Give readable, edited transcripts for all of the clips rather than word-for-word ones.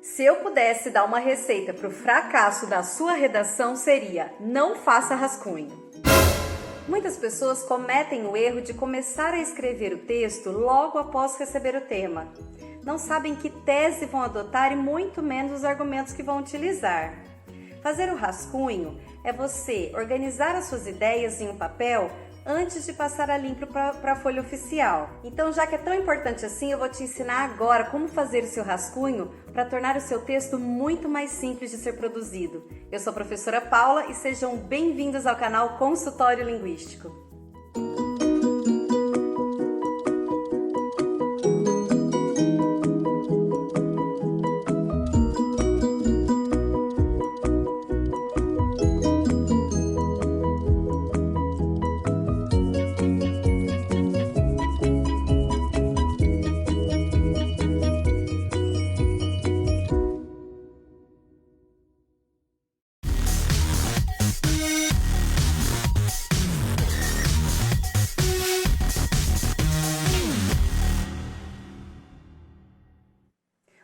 Se eu pudesse dar uma receita para o fracasso da sua redação, seria: não faça rascunho. Muitas pessoas cometem o erro de começar a escrever o texto logo após receber o tema. Não sabem que tese vão adotar e muito menos os argumentos que vão utilizar. Fazer o rascunho é você organizar as suas ideias em um papel antes de passar a limpo para a folha oficial. Então, já que é tão importante assim, eu vou te ensinar agora como fazer o seu rascunho para tornar o seu texto muito mais simples de ser produzido. Eu sou a professora Paula e sejam bem-vindos ao canal Consultório Linguístico.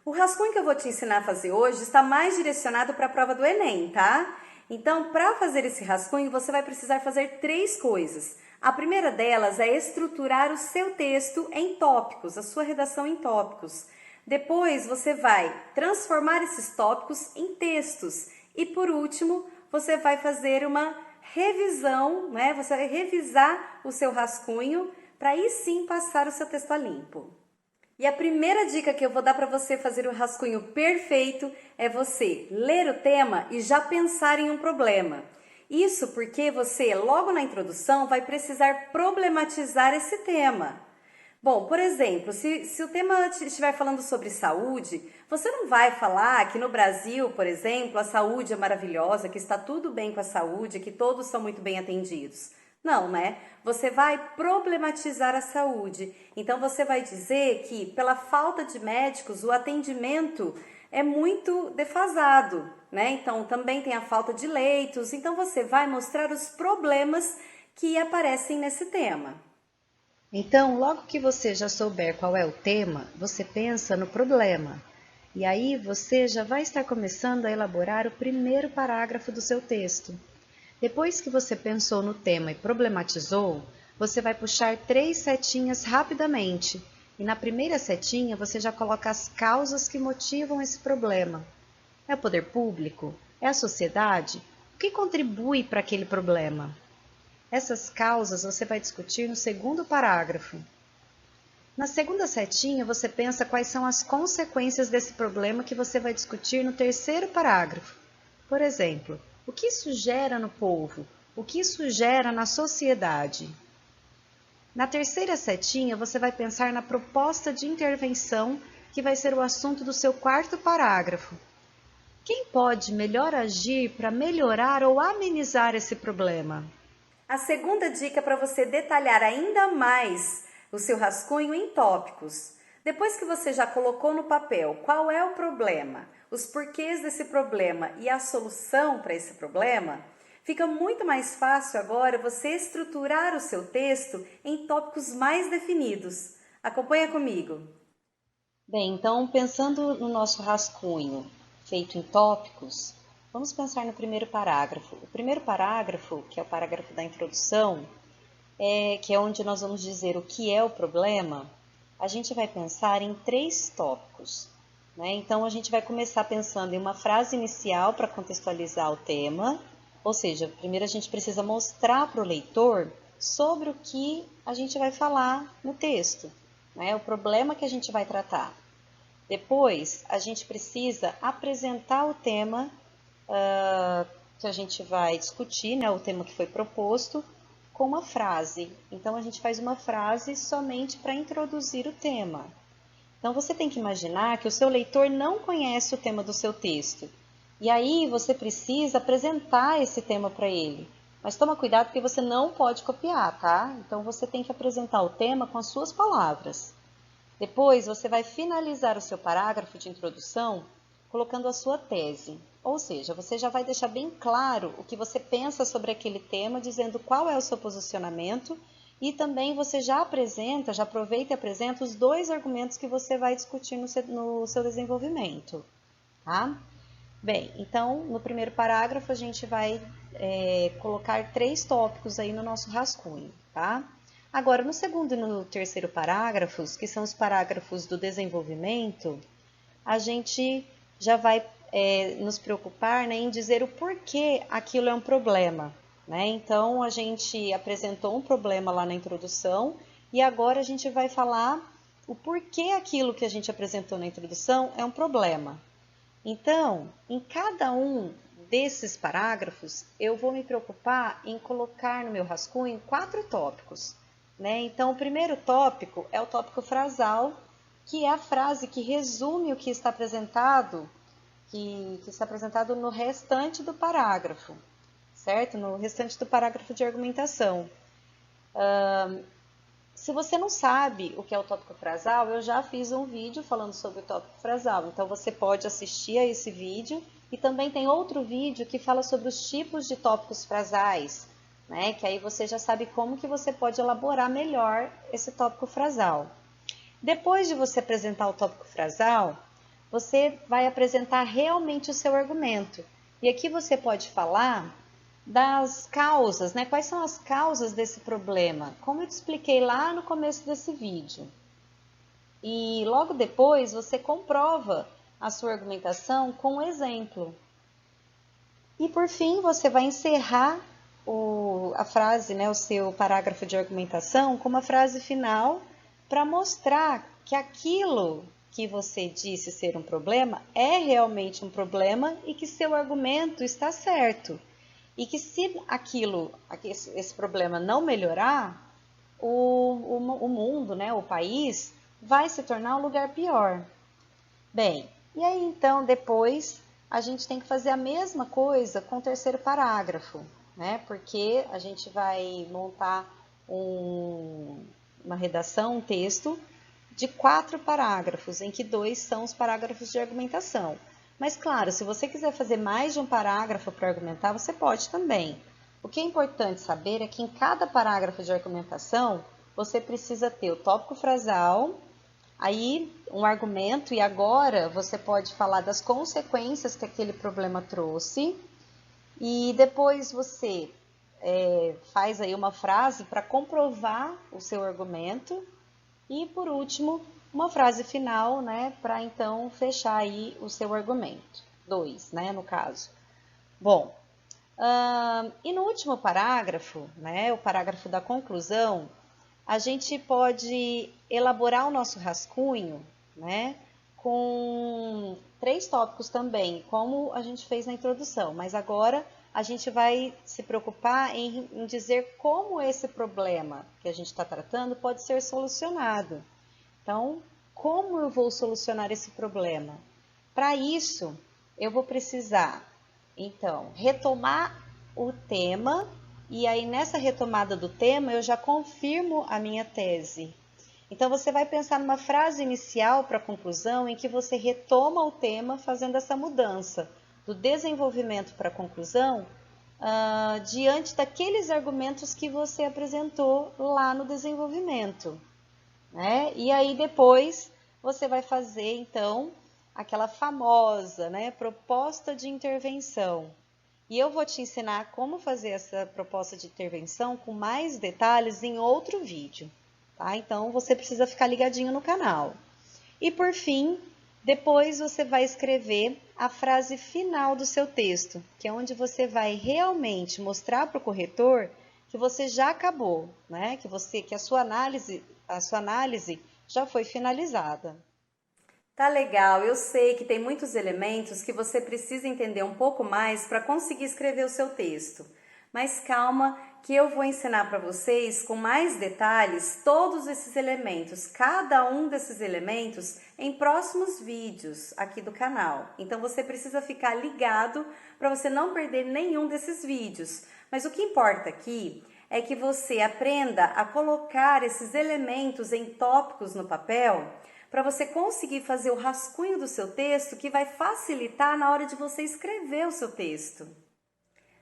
O rascunho que eu vou te ensinar a fazer hoje está mais direcionado para a prova do Enem, tá? Então, para fazer esse rascunho, você vai precisar fazer 3 coisas. A primeira delas é estruturar o seu texto em tópicos, a sua redação em tópicos. Depois, você vai transformar esses tópicos em textos. E, por último, você vai fazer uma revisão, né? Você vai revisar o seu rascunho para aí sim passar o seu texto a limpo. E a primeira dica que eu vou dar para você fazer o rascunho perfeito é você ler o tema e já pensar em um problema. Isso porque você, logo na introdução, vai precisar problematizar esse tema. Bom, por exemplo, se o tema estiver falando sobre saúde, você não vai falar que no Brasil, por exemplo, a saúde é maravilhosa, que está tudo bem com a saúde, que todos são muito bem atendidos. Não, né? Você vai problematizar a saúde. Então, você vai dizer que, pela falta de médicos, o atendimento é muito defasado, né? Então, também tem a falta de leitos. Então, você vai mostrar os problemas que aparecem nesse tema. Então, logo que você já souber qual é o tema, você pensa no problema. E aí, você já vai estar começando a elaborar o primeiro parágrafo do seu texto. Depois que você pensou no tema e problematizou, você vai puxar 3 setinhas rapidamente. E na primeira setinha você já coloca as causas que motivam esse problema. É o poder público? É a sociedade? O que contribui para aquele problema? Essas causas você vai discutir no segundo parágrafo. Na segunda setinha você pensa quais são as consequências desse problema que você vai discutir no terceiro parágrafo. Por exemplo, o que isso gera no povo? O que isso gera na sociedade? Na terceira setinha, você vai pensar na proposta de intervenção, que vai ser o assunto do seu quarto parágrafo. Quem pode melhor agir para melhorar ou amenizar esse problema? A segunda dica é para você detalhar ainda mais o seu rascunho em tópicos. Depois que você já colocou no papel qual é o problema, os porquês desse problema e a solução para esse problema, fica muito mais fácil agora você estruturar o seu texto em tópicos mais definidos. Acompanha comigo. Bem, então, pensando no nosso rascunho feito em tópicos, vamos pensar no primeiro parágrafo. O primeiro parágrafo, que é o parágrafo da introdução, que é onde nós vamos dizer o que é o problema, a gente vai pensar em 3 tópicos. Né? Então, a gente vai começar pensando em uma frase inicial para contextualizar o tema, ou seja, primeiro a gente precisa mostrar para o leitor sobre o que a gente vai falar no texto, né? O problema que a gente vai tratar. Depois, a gente precisa apresentar o tema que a gente vai discutir, né? O tema que foi proposto, com uma frase. Então, a gente faz uma frase somente para introduzir o tema. Então, você tem que imaginar que o seu leitor não conhece o tema do seu texto. E aí, você precisa apresentar esse tema para ele. Mas toma cuidado porque você não pode copiar, tá? Então, você tem que apresentar o tema com as suas palavras. Depois, você vai finalizar o seu parágrafo de introdução colocando a sua tese. Ou seja, você já vai deixar bem claro o que você pensa sobre aquele tema, dizendo qual é o seu posicionamento, e também você já aproveita e apresenta os 2 argumentos que você vai discutir no seu desenvolvimento. tá? Bem, então, no primeiro parágrafo, a gente vai colocar 3 tópicos aí no nosso rascunho, tá? Agora, no segundo e no terceiro parágrafos, que são os parágrafos do desenvolvimento, a gente já vai nos preocupar, né, em dizer o porquê aquilo é um problema, né? Então, a gente apresentou um problema lá na introdução e agora a gente vai falar o porquê aquilo que a gente apresentou na introdução é um problema. Então, em cada um desses parágrafos, eu vou me preocupar em colocar no meu rascunho 4 tópicos, né? Então, o primeiro tópico é o tópico frasal, que é a frase que resume o que está apresentado, que está apresentado no restante do parágrafo, certo? No restante do parágrafo de argumentação. Se você não sabe o que é o tópico frasal, eu já fiz um vídeo falando sobre o tópico frasal, então você pode assistir a esse vídeo e também tem outro vídeo que fala sobre os tipos de tópicos frasais, né? Que aí você já sabe como que você pode elaborar melhor esse tópico frasal. Depois de você apresentar o tópico frasal, você vai apresentar realmente o seu argumento. E aqui você pode falar das causas, né? Quais são as causas desse problema? Como eu te expliquei lá no começo desse vídeo. E logo depois você comprova a sua argumentação com um exemplo. E por fim, você vai encerrar a frase, né, o seu parágrafo de argumentação com uma frase final para mostrar que aquilo que você disse ser um problema é realmente um problema e que seu argumento está certo. E que se esse problema não melhorar, o mundo, né, o país, vai se tornar um lugar pior. Bem, e aí então depois a gente tem que fazer a mesma coisa com o terceiro parágrafo, né? Porque a gente vai montar uma redação, um texto de 4 parágrafos, em que 2 são os parágrafos de argumentação. Mas, claro, se você quiser fazer mais de um parágrafo para argumentar, você pode também. O que é importante saber é que em cada parágrafo de argumentação, você precisa ter o tópico frasal, aí um argumento, e agora você pode falar das consequências que aquele problema trouxe, e depois você faz aí uma frase para comprovar o seu argumento, e por último, uma frase final, né, para então fechar aí o seu argumento. 2, né, no caso. Bom, e no último parágrafo, né, o parágrafo da conclusão, a gente pode elaborar o nosso rascunho, né, com 3 tópicos também, como a gente fez na introdução, mas agora a gente vai se preocupar em dizer como esse problema que a gente está tratando pode ser solucionado. Então, como eu vou solucionar esse problema? Para isso, eu vou precisar, então, retomar o tema, e aí nessa retomada do tema eu já confirmo a minha tese. Então, você vai pensar numa frase inicial para a conclusão em que você retoma o tema fazendo essa mudança do desenvolvimento para a conclusão, diante daqueles argumentos que você apresentou lá no desenvolvimento, né? E aí depois você vai fazer, então, aquela famosa, né, proposta de intervenção. E eu vou te ensinar como fazer essa proposta de intervenção com mais detalhes em outro vídeo, tá? Então, você precisa ficar ligadinho no canal. E por fim, depois você vai escrever a frase final do seu texto, que é onde você vai realmente mostrar para o corretor que você já acabou, né? Que a sua análise já foi finalizada. Tá legal, eu sei que tem muitos elementos que você precisa entender um pouco mais para conseguir escrever o seu texto. Mas calma, que eu vou ensinar para vocês com mais detalhes todos esses elementos, cada um desses elementos em próximos vídeos aqui do canal. Então você precisa ficar ligado para você não perder nenhum desses vídeos. Mas o que importa aqui é que você aprenda a colocar esses elementos em tópicos no papel para você conseguir fazer o rascunho do seu texto, que vai facilitar na hora de você escrever o seu texto.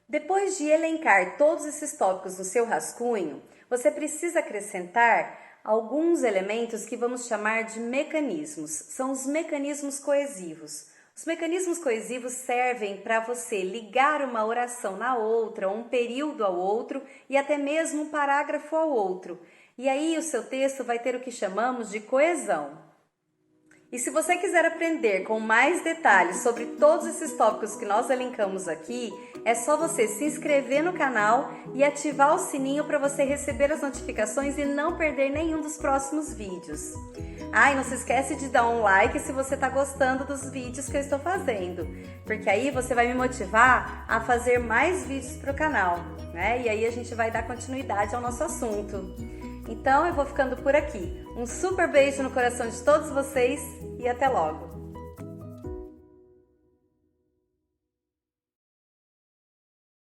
Depois de elencar todos esses tópicos no seu rascunho, você precisa acrescentar alguns elementos que vamos chamar de mecanismos. São os mecanismos coesivos. Os mecanismos coesivos servem para você ligar uma oração na outra, um período ao outro e até mesmo um parágrafo ao outro. E aí o seu texto vai ter o que chamamos de coesão. E se você quiser aprender com mais detalhes sobre todos esses tópicos que nós elencamos aqui, é só você se inscrever no canal e ativar o sininho para você receber as notificações e não perder nenhum dos próximos vídeos. Ah, e não se esquece de dar um like se você está gostando dos vídeos que eu estou fazendo, porque aí você vai me motivar a fazer mais vídeos para o canal, né? E aí a gente vai dar continuidade ao nosso assunto. Então eu vou ficando por aqui. Um super beijo no coração de todos vocês e até logo!